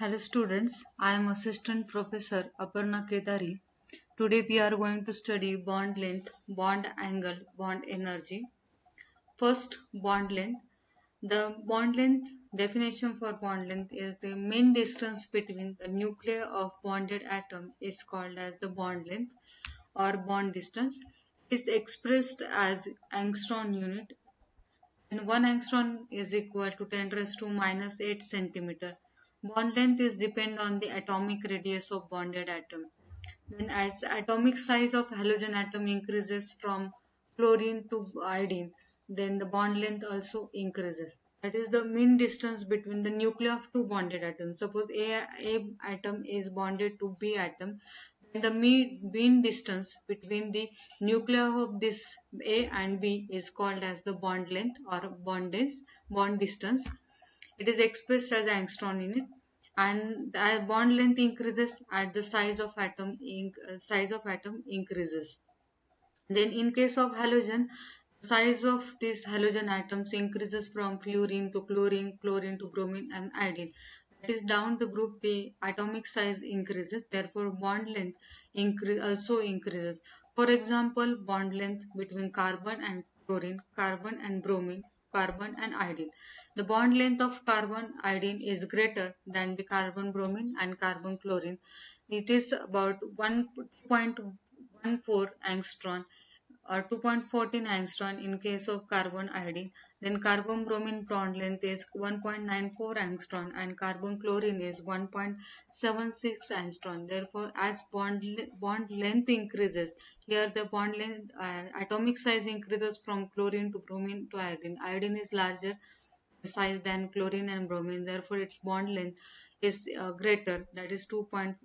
Hello students, I am Assistant Professor Aparna Kedari. Today we are going to study bond length, bond angle, bond energy. First, bond length. The bond length definition for bond length is the mean distance between the nuclei of bonded atom is called as the bond length or bond distance. It is expressed as angstrom unit and 1 angstrom is equal to 10 raised to minus 8 centimeter. Bond length is depend on the atomic radius of bonded atom. Then as atomic size of halogen atom increases from chlorine to iodine, then the bond length also increases. That is the mean distance between the nuclei of two bonded atoms. Suppose A atom is bonded to B atom, the mean distance between the nuclei of this A and B is called as the bond length or bond distance. It is expressed as angstrom unit, and the bond length increases at the size of atom increases. Then in case of halogen, size of these halogen atoms increases from fluorine to chlorine, chlorine to bromine and iodine. That is down the group the atomic size increases, therefore bond length also increases. For example, bond length between carbon and chlorine, carbon and bromine, carbon and iodine. The bond length of carbon iodine is greater than the carbon bromine and carbon chlorine. It is about 1.14 angstrom or 2.14 angstrom in case of carbon iodine. Then carbon bromine bond length is 1.94 angstrom and carbon chlorine is 1.76 angstrom. Therefore, as bond length increases, here the bond length atomic size increases from chlorine to bromine to iodine. Iodine is larger size than chlorine and bromine. Therefore, its bond length is greater, that is 2.14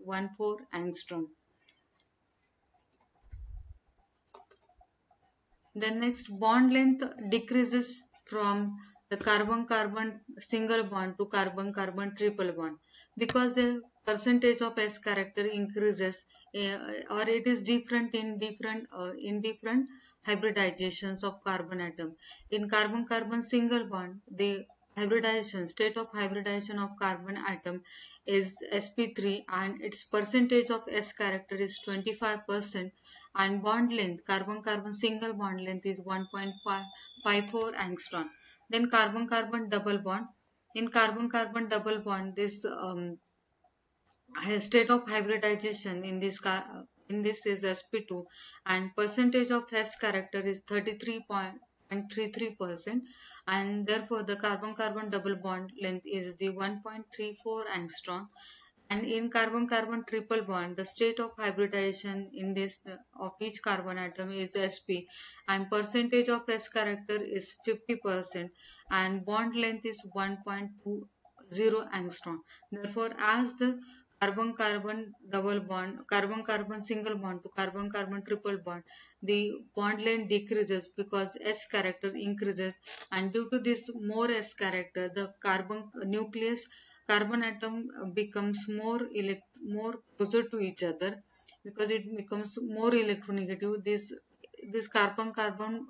angstrom. Then next, bond length decreases from the carbon-carbon single bond to carbon-carbon triple bond because the percentage of S character increases, or it is different in different hybridizations of carbon atom. In carbon-carbon single bond, the state of hybridization of carbon atom is sp3 and its percentage of S character is 25%, and bond length, carbon-carbon single bond length is 1.54 angstrom. Then carbon-carbon double bond. In carbon-carbon double bond, this state of hybridization in this is sp2 and percentage of S character is 33.33%, and therefore the carbon-carbon double bond length is the 1.34 angstrom. And in carbon-carbon triple bond, the state of hybridization in this of each carbon atom is sp, and percentage of S character is 50%, and bond length is 1.20 angstrom. Therefore, as the carbon-carbon double bond, carbon-carbon single bond to carbon-carbon triple bond, the bond length decreases because S character increases, and due to this more S character, the carbon atom becomes more closer to each other because it becomes more electronegative. This carbon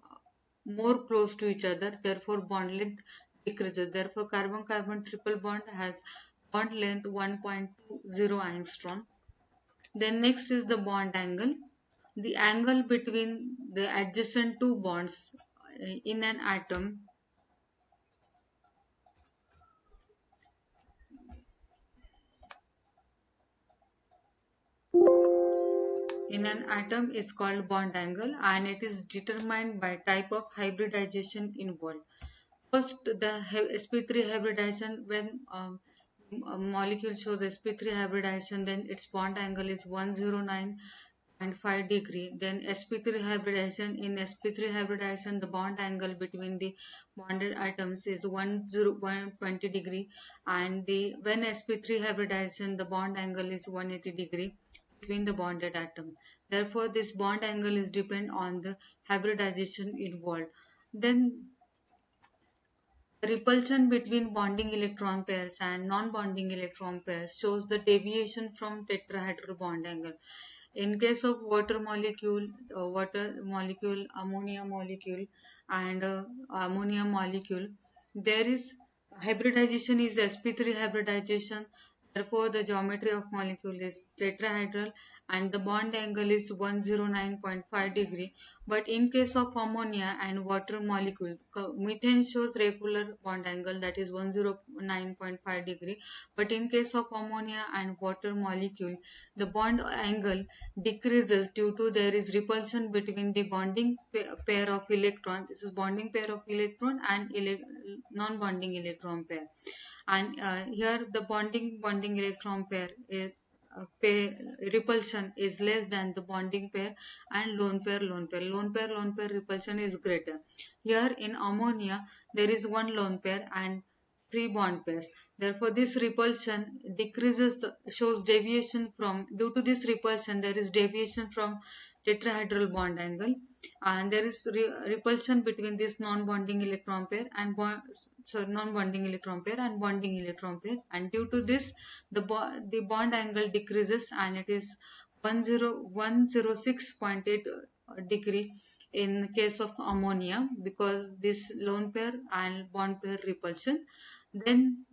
more close to each other, therefore bond length decreases. Therefore, carbon-carbon triple bond has bond length 1.20 angstrom. Then next is the bond angle. The angle between the adjacent two bonds in an atom is called bond angle, and it is determined by type of hybridization involved. First, the sp3 hybridization, when a molecule shows sp3 hybridization, then its bond angle is 109.5 degree. Then sp3 hybridization, in sp3 hybridization, the bond angle between the bonded atoms is 120 degree, and when sp3 hybridization, the bond angle is 180 degree between the bonded atom. Therefore, this bond angle is depend on the hybridization involved. Then the repulsion between bonding electron pairs and non-bonding electron pairs shows the deviation from tetrahedral bond angle. In case of water molecule, ammonia molecule, and ammonia molecule, there is hybridization is sp3 hybridization. Therefore, the geometry of molecule is tetrahedral and the bond angle is 109.5 degree. But in case of ammonia and water molecule, methane shows regular bond angle, that is 109.5 degree. But in case of ammonia and water molecule, the bond angle decreases due to there is repulsion between the bonding pair of electron. This is bonding pair of electron and non-bonding electron pair. And here the bonding electron pair is repulsion is less than the bonding pair, and lone pair repulsion is greater. Here in ammonia there is one lone pair and three bond pairs. Therefore, this repulsion decreases, shows deviation from, due to this repulsion there is deviation from tetrahedral bond angle, and there is repulsion between this non-bonding electron pair and non-bonding electron pair and bonding electron pair, and due to this the bond angle decreases and it is 106.8 degree in case of ammonia, because this lone pair and bond pair repulsion. Then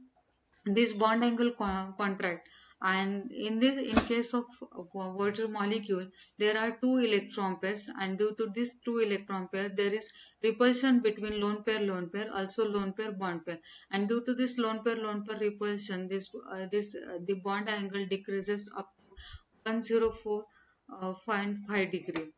this bond angle contract, and in case of water molecule there are two electron pairs, and due to this two electron pair there is repulsion between lone pair, also lone pair bond pair, and due to this lone pair repulsion, the bond angle decreases up to 104.5 degree.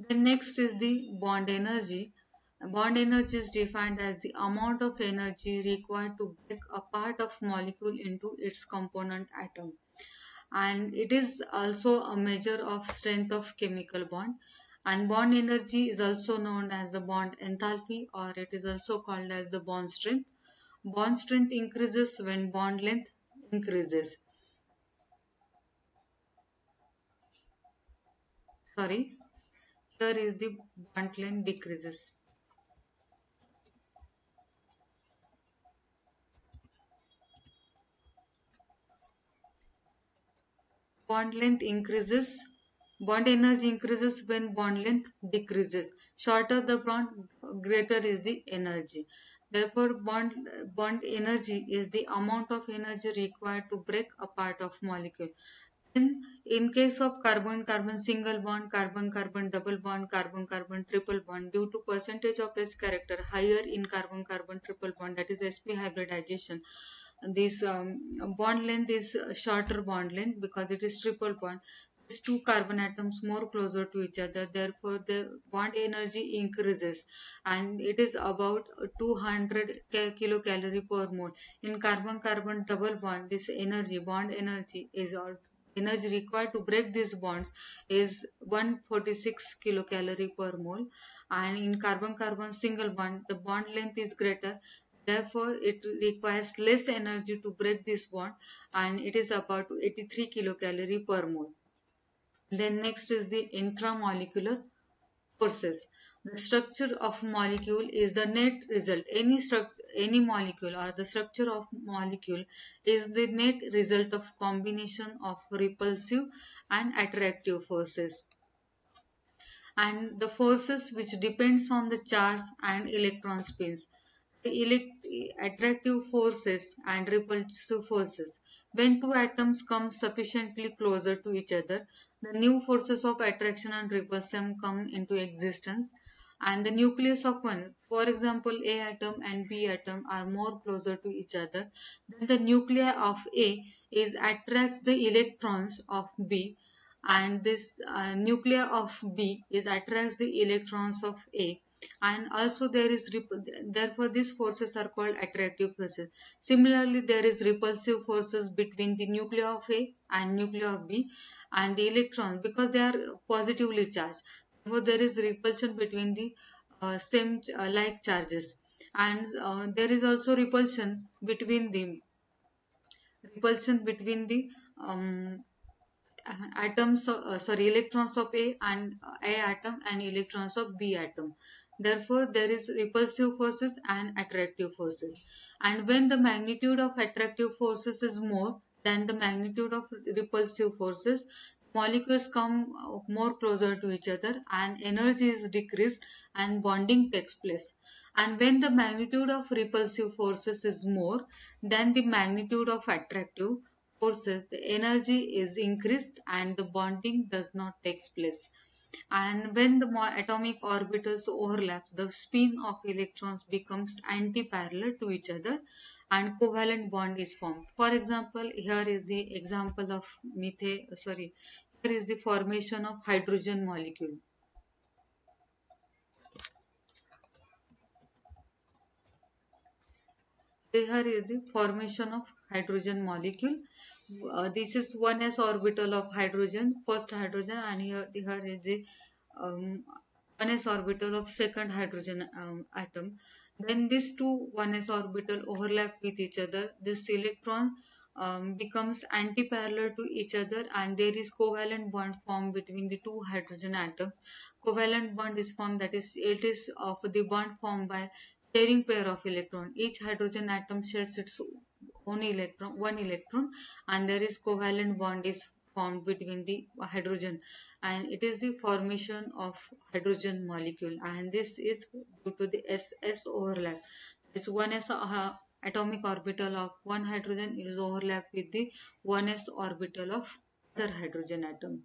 Then next is the bond energy. Bond energy is defined as the amount of energy required to break a part of molecule into its component atom. And it is also a measure of strength of chemical bond. And bond energy is also known as the bond enthalpy, or it is also called as the bond strength. Bond strength increases when bond length increases. Sorry, here is the bond length decreases. Bond length increases, bond energy increases when bond length decreases. Shorter the bond, greater is the energy. Therefore, bond energy is the amount of energy required to break a part of molecule. In case of carbon-carbon single bond, carbon-carbon double bond, carbon-carbon triple bond, due to percentage of S character higher in carbon-carbon triple bond, that is sp hybridization, this bond length is shorter bond length because it is triple bond. These two carbon atoms more closer to each other, therefore the bond energy increases and it is about 200 kilocalorie per mole. In carbon-carbon double bond, this energy, bond energy is energy required to break these bonds is 146 kilocalorie per mole, and in carbon-carbon single bond the bond length is greater, therefore it requires less energy to break this bond and it is about 83 kilocalorie per mole. Then next is the intramolecular forces. The structure of molecule is the net result. Any molecule or the structure of molecule is the net result of combination of repulsive and attractive forces, and the forces which depends on the charge and electron spins. The attractive forces and repulsive forces. When two atoms come sufficiently closer to each other, the new forces of attraction and repulsion come into existence, and the nucleus of one, for example A atom and B atom, are more closer to each other, then the nuclei of A is attracts the electrons of B, and this nucleus of B is attracts the electrons of A, and also there is therefore these forces are called attractive forces. Similarly, there is repulsive forces between the nuclei of A and nuclei of B and the electrons, because they are positively charged. Therefore, there is repulsion between the same like charges, and there is also repulsion between the um, electrons of A atom and electrons of B atom. Therefore, there is repulsive forces and attractive forces. And when the magnitude of attractive forces is more than the magnitude of repulsive forces, molecules come more closer to each other and energy is decreased and bonding takes place. And when the magnitude of repulsive forces is more than the magnitude of attractive forces, the energy is increased and the bonding does not take place. And when the atomic orbitals overlap, the spin of electrons becomes anti-parallel to each other and covalent bond is formed. For example, here is the example of here is the formation of hydrogen molecule. Here is the formation of hydrogen molecule. This is 1s orbital of hydrogen, first hydrogen, and here is the 1s orbital of second hydrogen atom. Then these two 1s orbital overlap with each other. This electron becomes anti-parallel to each other, and there is covalent bond formed between the two hydrogen atoms. Covalent bond is formed, that is, it is of the bond formed by sharing pair of electron. Each hydrogen atom shares its own electron, one electron, and there is covalent bond is formed between the hydrogen, and it is the formation of hydrogen molecule. And this is due to the SS overlap. This 1s atomic orbital of one hydrogen is overlap with the 1s orbital of other hydrogen atom.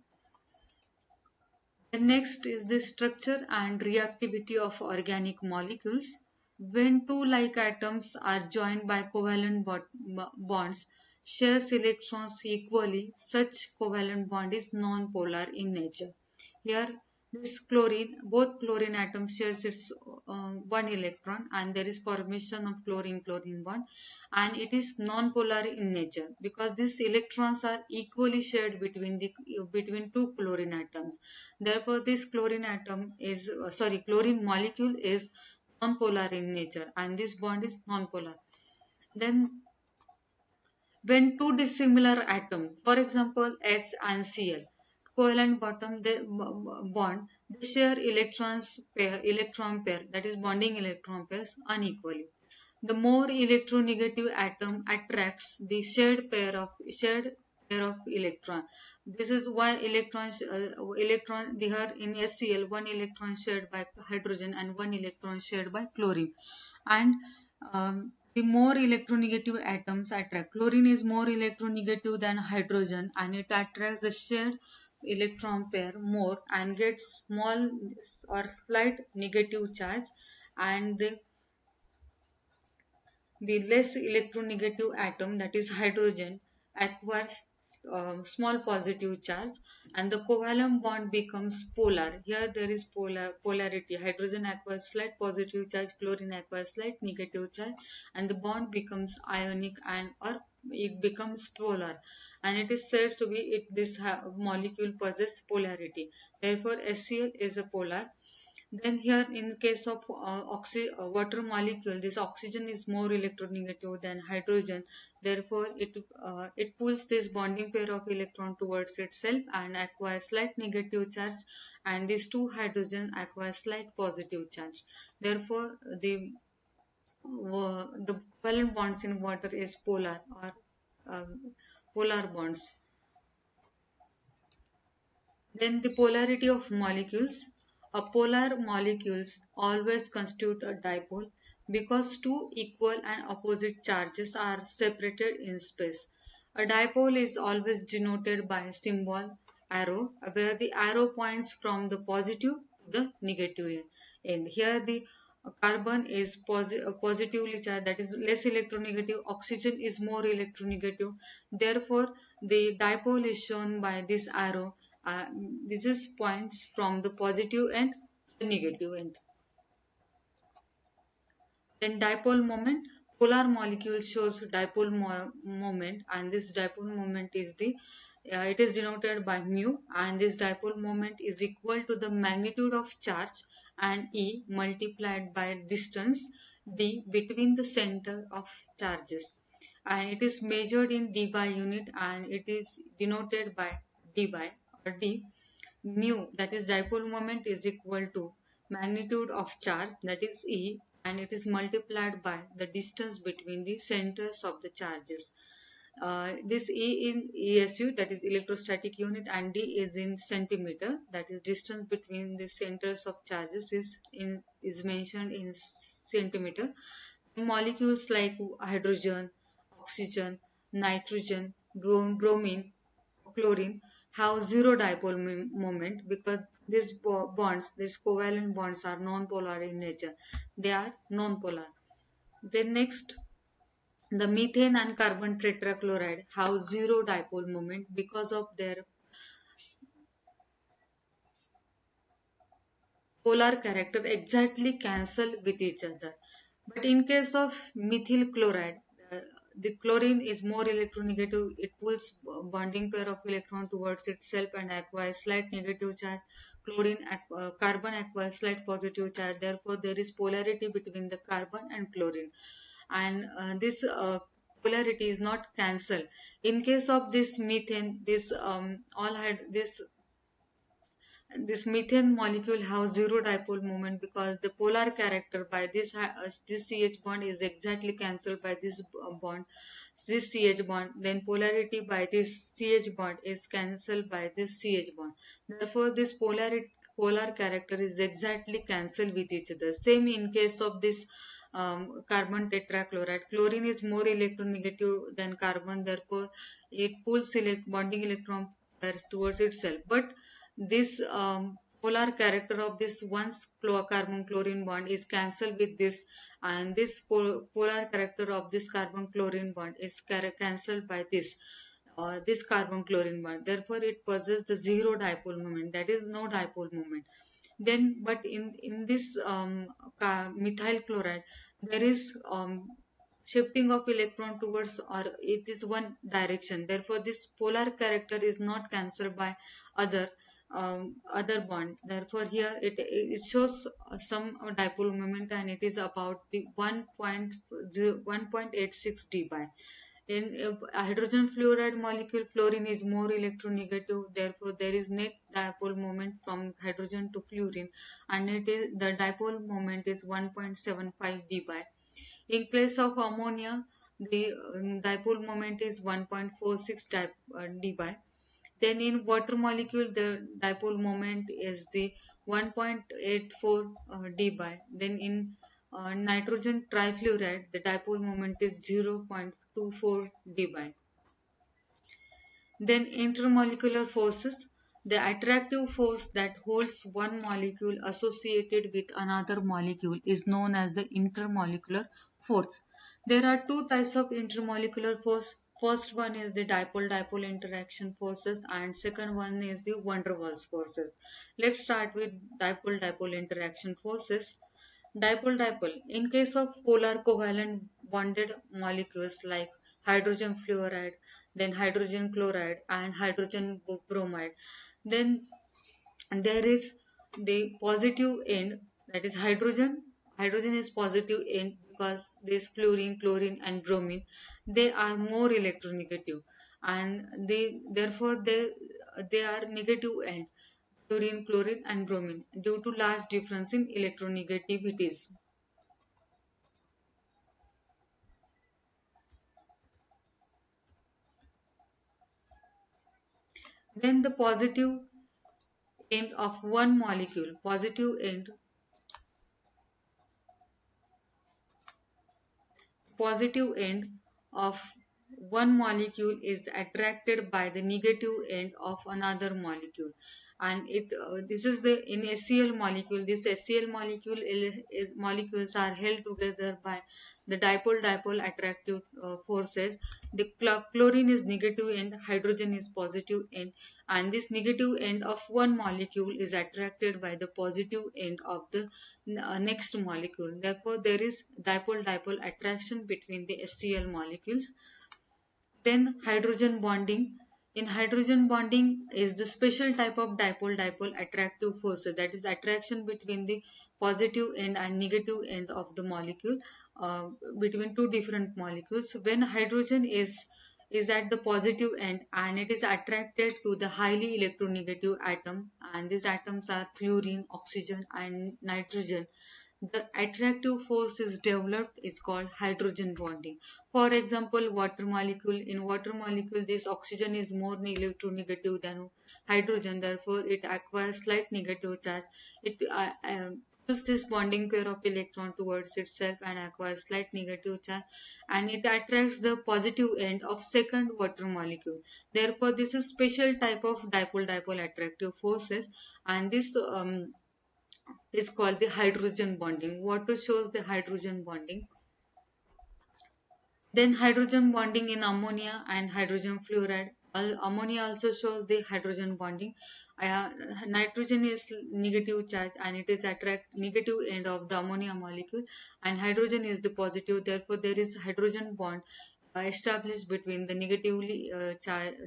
The next is the structure and reactivity of organic molecules. When two like atoms are joined by covalent bonds, shares electrons equally, such covalent bond is non-polar in nature. Here, this chlorine, both chlorine atoms shares its one electron, and there is formation of chlorine-chlorine bond, and it is non-polar in nature because these electrons are equally shared between two chlorine atoms. Therefore, this chlorine molecule is non-polar in nature, and this bond is non-polar. Then when two dissimilar atoms, for example H and Cl, covalent bond, they share electron pair, that is bonding electron pairs unequally. The more electronegative atom attracts the shared pair of electron. This is why electron here in HCl, one electron shared by hydrogen and one electron shared by chlorine. And the more electronegative atoms attract. Chlorine is more electronegative than hydrogen, and it attracts the shared electron pair more and gets small or slight negative charge, and the less electronegative atom, that is hydrogen, acquires small positive charge, and the covalent bond becomes polar. Here there is polarity. Hydrogen acquires slight positive charge, chlorine acquires slight negative charge, and the bond becomes ionic and or it becomes polar. And it is said to be this molecule possesses polarity. Therefore, HCl is a polar. Then here in case of water molecule, this oxygen is more electronegative than hydrogen. Therefore, it pulls this bonding pair of electron towards itself and acquires slight negative charge, and these two hydrogen acquire slight positive charge. Therefore, the covalent bonds in water is polar or uh, polar bonds. Then the polarity of molecules. Polar molecules always constitute a dipole because two equal and opposite charges are separated in space. A dipole is always denoted by a symbol arrow, where the arrow points from the positive to the negative end. Here the carbon is positively charged, that is less electronegative. Oxygen is more electronegative. Therefore, the dipole is shown by this arrow. This is points from the positive end to the negative end. Then dipole moment. Polar molecule shows dipole moment, and this dipole moment is it is denoted by mu, and this dipole moment is equal to the magnitude of charge and E multiplied by distance d between the center of charges, and it is measured in dBi unit, and it is denoted by dBi or d. Mu, that is dipole moment, is equal to magnitude of charge, that is E, and it is multiplied by the distance between the centers of the charges. This E in ESU, that is electrostatic unit, and D is in centimeter, that is distance between the centers of charges is mentioned in centimeter. Molecules like hydrogen, oxygen, nitrogen, bromine, chlorine have zero dipole moment because these bonds, these covalent bonds are non-polar in nature. They are non-polar. Then next, the methane and carbon tetrachloride have zero dipole moment because of their polar character exactly cancel with each other. But in case of methyl chloride, the chlorine is more electronegative. It pulls bonding pair of electron towards itself and acquires slight negative charge. Carbon acquires slight positive charge. Therefore, there is polarity between the carbon and chlorine, and this polarity is not cancelled. In case of this methane, this methane molecule has zero dipole moment because the polar character by this CH bond is exactly cancelled by this bond, this CH bond. Then polarity by this CH bond is cancelled by this CH bond. Therefore, this polar character is exactly cancelled with each other. Same in case of this carbon tetrachloride. Chlorine is more electronegative than carbon. Therefore, it pulls bonding electron pairs towards itself. But this polar character of this once carbon chlorine bond is cancelled with this, and this polar character of this carbon chlorine bond is cancelled by this carbon chlorine bond. Therefore, it possesses the zero dipole moment, that is no dipole moment. Then, but in this methyl chloride, there is shifting of electron towards, or it is one direction. Therefore, this polar character is not cancelled by other other bond. Therefore, here it shows some dipole moment, and it is about the 1.86 dpi. In hydrogen fluoride molecule, fluorine is more electronegative. Therefore, there is net dipole moment from hydrogen to fluorine, and the dipole moment is 1.75 dpi. In case of ammonia, the dipole moment is 1.46 dpi. Then in water molecule, the dipole moment is the 1.84 dpi. Then in nitrogen trifluoride, the dipole moment is 0.24 dpi. Then intermolecular forces. The attractive force that holds one molecule associated with another molecule is known as the intermolecular force. There are two types of intermolecular force. First one is the dipole-dipole interaction forces, and second one is the van der Waals forces. Let's start with dipole-dipole interaction forces. Dipole-dipole. In case of polar covalent bonded molecules like hydrogen fluoride, then hydrogen chloride and hydrogen bromide, then there is the positive end, that is hydrogen. Hydrogen is positive end because this fluorine, chlorine and bromine, they are more electronegative, and they are negative end, fluorine, chlorine and bromine, due to large difference in electronegativities. Then the end of one molecule, positive end of one molecule is attracted by the negative end of another molecule, and this is the in HCl molecule. This HCl molecules are held together by the dipole-dipole attractive forces. The chlorine is negative end, hydrogen is positive end, and this negative end of one molecule is attracted by the positive end of the next molecule. Therefore, there is dipole-dipole attraction between the HCl molecules. Then hydrogen bonding. In hydrogen bonding is the special type of dipole-dipole attractive force, that is attraction between the positive end and negative end of the molecule, between two different molecules. When hydrogen is at the positive end and it is attracted to the highly electronegative atom, and these atoms are fluorine, oxygen and nitrogen, the attractive force is developed is called hydrogen bonding. For example, water molecule. In water molecule, this oxygen is more electronegative than hydrogen. Therefore, it acquires slight negative charge. pulls this bonding pair of electron towards itself and acquires slight negative charge, and it attracts the positive end of second water molecule. Therefore, this is special type of dipole-dipole attractive forces, and this is called the hydrogen bonding. Water shows the hydrogen bonding. Then hydrogen bonding in ammonia and hydrogen fluoride. Ammonia also shows the hydrogen bonding. Uh, Nitrogen is negative charge and it is attract negative end of the ammonia molecule, and hydrogen is the positive. Therefore, there is hydrogen bond established between the negatively charged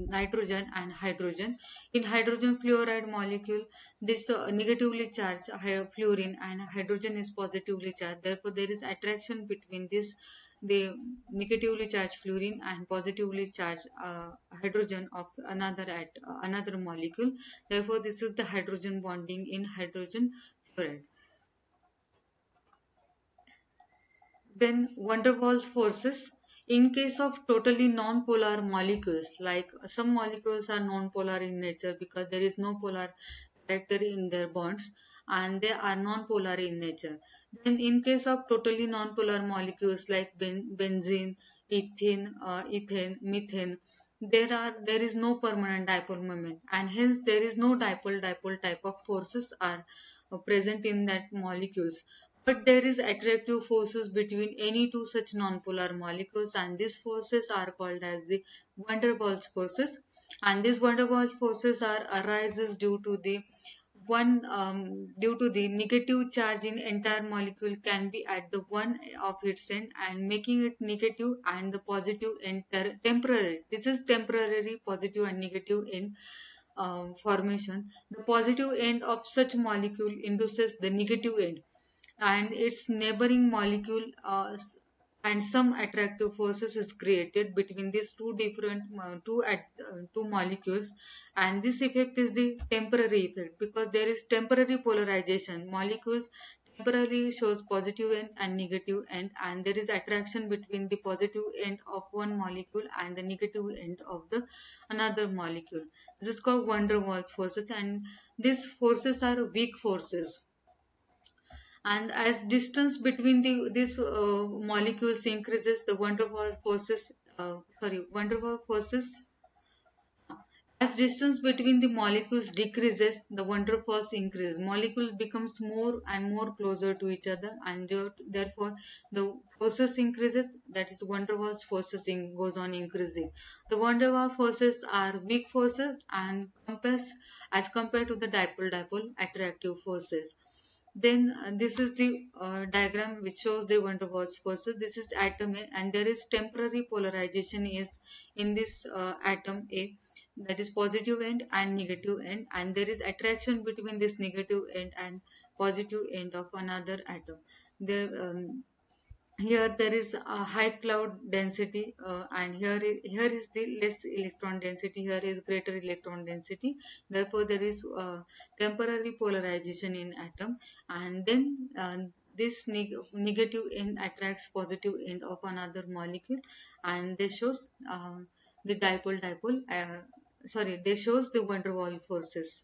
nitrogen and hydrogen. In hydrogen fluoride molecule, this negatively charged fluorine and hydrogen is positively charged. Therefore, there is attraction between this the negatively charged fluorine and positively charged hydrogen of another molecule. Therefore, this is the hydrogen bonding in hydrogen fluoride. Then van der Waals forces. In case of totally non-polar molecules, like some molecules are non-polar in nature because there is no polar character in their bonds, and they are non-polar in nature. Then in case of totally non-polar molecules like benzene, ethane, methane, there is no permanent dipole moment, and hence there is no dipole-dipole type of forces are present in that molecules, but there is attractive forces between any two such nonpolar molecules, and these forces are called as the van der Waals forces. And these van der Waals forces are arises due to the negative charge in entire molecule can be at the one of its end and making it negative, and the positive end temporary. This is temporary positive and negative end formation. The positive end of such molecule induces the negative end and its neighboring molecule, and some attractive forces is created between these two different two molecules, and this effect is the temporary effect because there is temporary polarization. Molecules temporarily shows positive end and negative end, and there is attraction between the positive end of one molecule and the negative end of the another molecule. This is called van der Waals forces, and these forces are weak forces, and as distance between these molecules increases, the van der Waals forces van der Waals forces as distance between the molecules decreases, the van der Waals increases. Molecule becomes more and more closer to each other, and therefore the forces increases. That is, van der Waals forces goes on increasing. The van der Waals forces are weak forces and compass as compared to the dipole-dipole attractive forces. Then this is the diagram which shows the van der Waals forces. This is atom A, and there is temporary polarization is in this atom A, that is positive end and negative end, and there is attraction between this negative end and positive end of another atom. There here there is a high cloud density, and here is the less electron density, here is greater electron density. Therefore, there is temporary polarization in atom, and then this negative end attracts positive end of another molecule, and this shows the dipole-dipole. Sorry, this shows the van der Waals forces.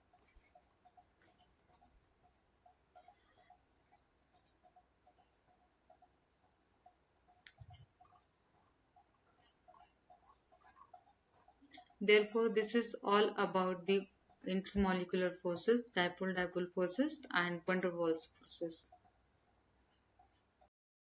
Therefore, this is all about the intermolecular forces, dipole-dipole forces, and van der Waals forces.